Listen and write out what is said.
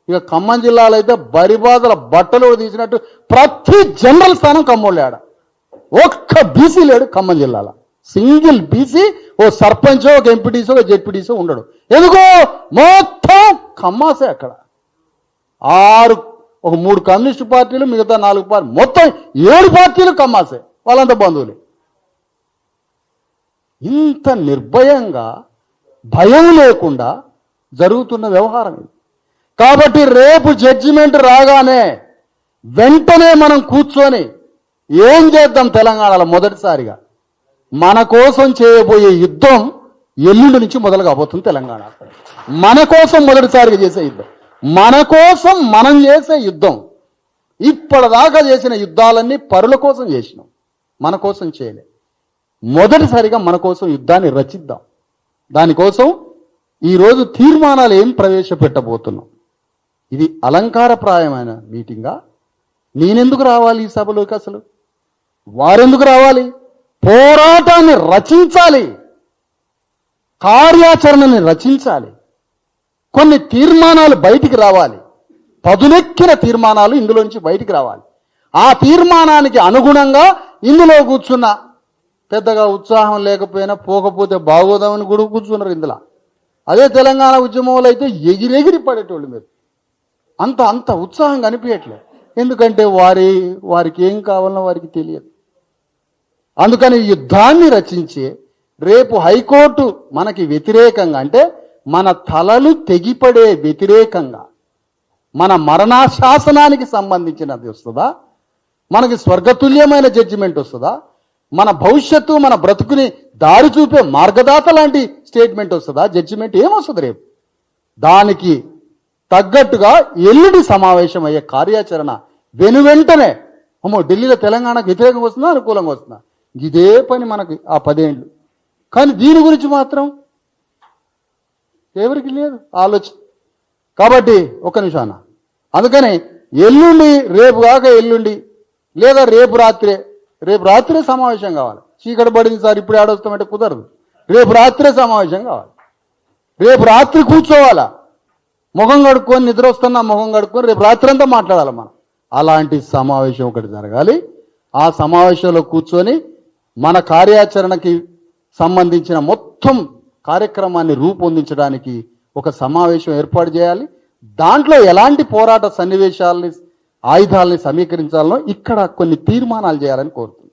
ఇక ఖమ్మం జిల్లాలో అయితే బరిబాదల బట్టలు తీసినట్టు ప్రతి జనరల్ స్థానం ఖమ్మంలో ఆడ ఒక్క బీసీ లేడు ఖమ్మం జిల్లాలో. సింగిల్ బీసీ ఓ సర్పంచో ఒక ఎంపీటీసో ఒక జెడ్పీటీసో ఉండడు. ఎందుకో మొత్తం ఖమ్మాసే అక్కడ. ఒక 3 కమ్యూనిస్టు పార్టీలు, మిగతా 4 పార్టీలు, మొత్తం 7 పార్టీలు ఖమ్మాసే, వాళ్ళంతా బంధువులే. ఇంత నిర్భయంగా భయం లేకుండా జరుగుతున్న వ్యవహారం ఇది. కాబట్టి రేపు జడ్జిమెంట్ రాగానే వెంటనే మనం కూర్చొని ఏం చేద్దాం తెలంగాణలో మొదటిసారిగా మన కోసం చేయబోయే యుద్ధం ఎల్లుండి నుంచి మొదలు కాబోతుంది. తెలంగాణ మన కోసం మొదటిసారిగా చేసే యుద్ధం, మన కోసం మనం చేసే యుద్ధం. ఇప్పటిదాకా చేసిన యుద్ధాలన్నీ పరుల కోసం చేసినాం, మన కోసం చేయలే. మొదటిసారిగా మన కోసం యుద్ధాన్ని రచిద్దాం. దానికోసం ఈరోజు తీర్మానాలు ఏం ప్రవేశపెట్టబోతున్నాం. ఇది అలంకారప్రాయమైన మీటింగా? నేనెందుకు రావాలి ఈ సభలోకి? అసలు వారెందుకు రావాలి? పోరాటాన్ని రచించాలి, కార్యాచరణని రచించాలి, కొన్ని తీర్మానాలు బయటికి రావాలి, పదునెక్కిన తీర్మానాలు ఇందులోంచి బయటికి రావాలి. ఆ తీర్మానానికి అనుగుణంగా ఇందులో కూర్చున్న పెద్దగా ఉత్సాహం లేకపోయినా పోకపోతే బాగోదామని కూడా కూర్చున్నారు ఇందులో. అదే తెలంగాణ ఉద్యమంలో అయితే ఎగిరెగిరి పడేటోళ్ళు మీరు. అంత ఉత్సాహం కనిపించట్లేదు. ఎందుకంటే వారికి ఏం కావాలనో వారికి తెలియదు. అందుకని యుద్ధాన్ని రచించి రేపు హైకోర్టు మనకి వ్యతిరేకంగా, అంటే మన తలలు తెగిపడే వ్యతిరేకంగా, మన మరణాశాసనానికి సంబంధించినది వస్తుందా, మనకి స్వర్గతుల్యమైన జడ్జిమెంట్ వస్తుందా, మన భవిష్యత్తు మన బ్రతుకుని దారి చూపే మార్గదాత లాంటి స్టేట్మెంట్ వస్తుందా, జడ్జిమెంట్ ఏమొస్తుంది రేపు? దానికి తగ్గట్టుగా ఎల్లుడి సమావేశం అయ్యే కార్యాచరణ వెనువెంటనే, అమ్మో ఢిల్లీలో తెలంగాణకు వ్యతిరేకంగా వస్తుందా అనుకూలంగా వస్తుందా, ఇదే పని మనకి ఆ 10 ఏళ్ళు. కానీ దీని గురించి మాత్రం ఎవరికి లేదు ఆలోచన. కాబట్టి ఒక నిమిషాన, అందుకని ఎల్లుండి, రేపు కాక ఎల్లుండి, లేదా రేపు రాత్రే సమావేశం కావాలి. చీకటి పడింది సార్ ఇప్పుడు ఆడొస్తామంటే కుదరదు. రేపు రాత్రే సమావేశం కావాలి. రేపు రాత్రి కూర్చోవాలా, ముఖం కడుక్కొని, నిద్ర వస్తున్నా ముఖం కడుక్కొని రేపు రాత్రి అంతా మాట్లాడాలి మనం. అలాంటి సమావేశం ఒకటి జరగాలి. ఆ సమావేశంలో కూర్చొని మన కార్యాచరణకి సంబంధించిన మొత్తం కార్యక్రమాన్ని రూపొందించడానికి ఒక సమావేశం ఏర్పాటు చేయాలి. దాంట్లో ఎలాంటి పోరాట సన్నివేశాలని, ఆయుధాలని సమీకరించాలనో ఇక్కడ కొన్ని తీర్మానాలు చేయాలని కోరుతున్నాను.